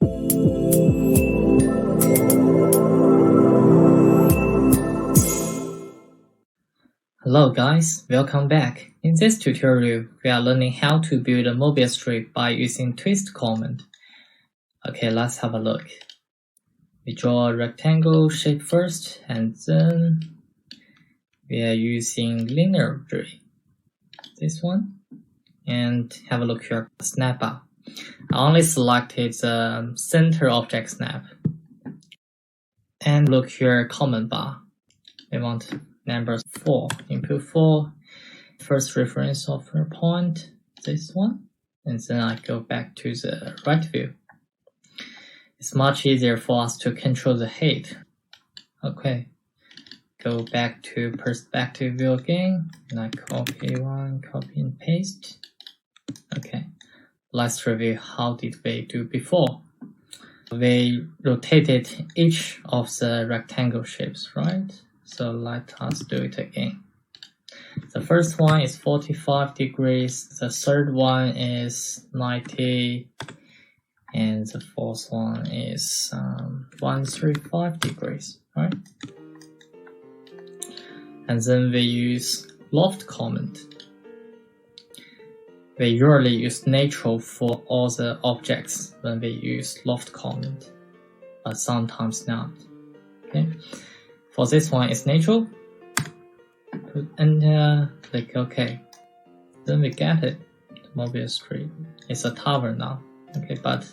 Hello guys, welcome back. In this tutorial, we are learning how to build a mobile strip by using twist command. Okay, let's have a look. We draw a rectangle shape first, and then we are using linear array. This one. And have a look here, snap bar. I only selected the center object snap. And look here, comment bar. We want number 4, input 4, first reference of your point, this one, and then I go back to the right view. It's much easier for us to control the height. Okay, go back to perspective view again, and I copy one, copy and paste. Okay, let's review how did we do before. We rotated each of the rectangle shapes, right? So let us do it again. The first one is 45 degrees, the third one is 90, and the fourth one is 135 degrees, right? And then we use loft command. We usually use natural for all the objects when we use loft command, but sometimes not. Okay. For this one, it's natural. Put enter, click OK. Then we get it. The mobile strip. It's a tower now. Okay, but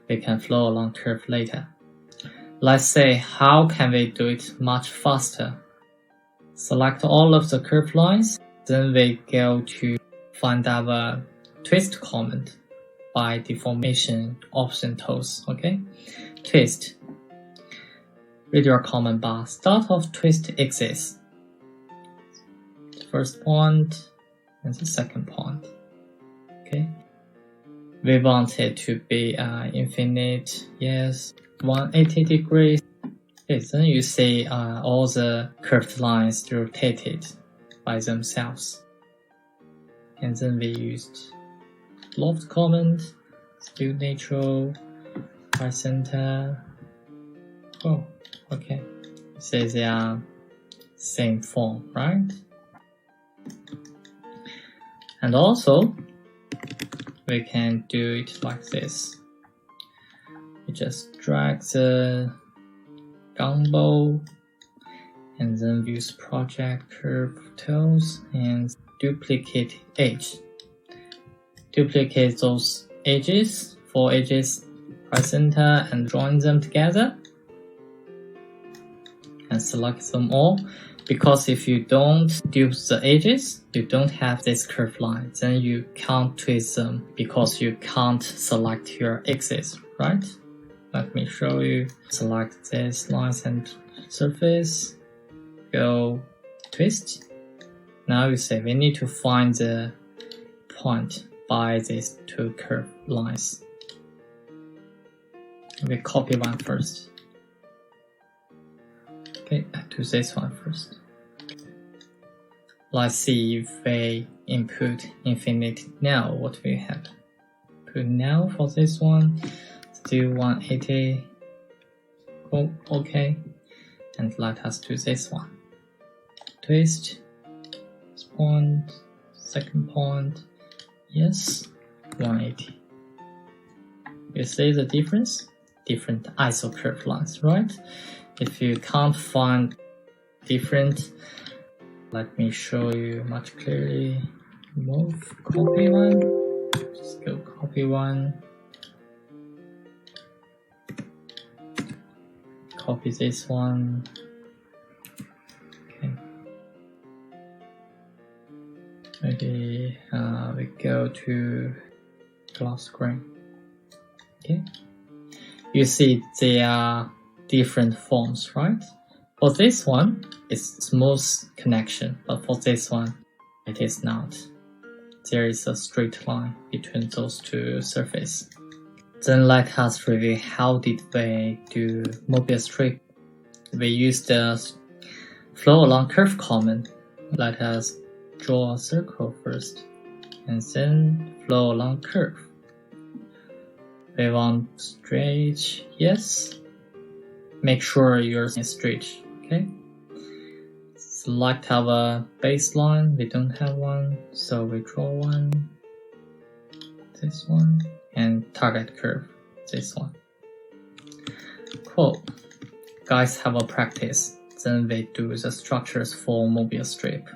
we can flow along curve later. Let's say, how can we do it much faster? Select all of the curve lines. Then we go to find our twist command by deformation option tools. Okay, twist. Read your command bar. Start of twist axis. The first point and the second point. Okay. We want it to be infinite. Yes, 180 degrees. Okay, then you see all the curved lines rotated by themselves. And then we used loft command, still natural, right center. Oh, okay. So they are same form, right? And also, we can do it like this. We just drag the gumball and then use project curve tools and duplicate edge. Duplicate those edges, 4 edges, right center, and join them together. And select them all. Because if you don't dupe the edges, you don't have this curved line. Then you can't twist them because you can't select your axis, right? Let me show you. Select this lines and surface. Go twist. Now you say we need to find the point by these 2 curved lines. We copy one first. Okay, to this one first. Let's see if we input infinite now, what we have. Put now for this one, still 180. Oh, okay. And let us do this one. Twist, this point, second point, yes, 180. You see the difference? Different iso curve lines, right? If you can't find different, let me show you much clearly. Move, copy one, just go copy one, copy this one, okay. Maybe we go to glass screen, okay. You see they are different forms, right? For this one, it's smooth connection, but for this one, it is not. There is a straight line between those 2 surfaces. Then let us review how did we do mobile strip. We used the flow along curve command. Let us draw a circle first, and then flow along curve. We want straight, yes. Make sure yours is straight, okay? Select our baseline, we don't have one, so we draw one, this one, and target curve, this one. Cool. Guys, have a practice. Then we do the structures for mobile strip.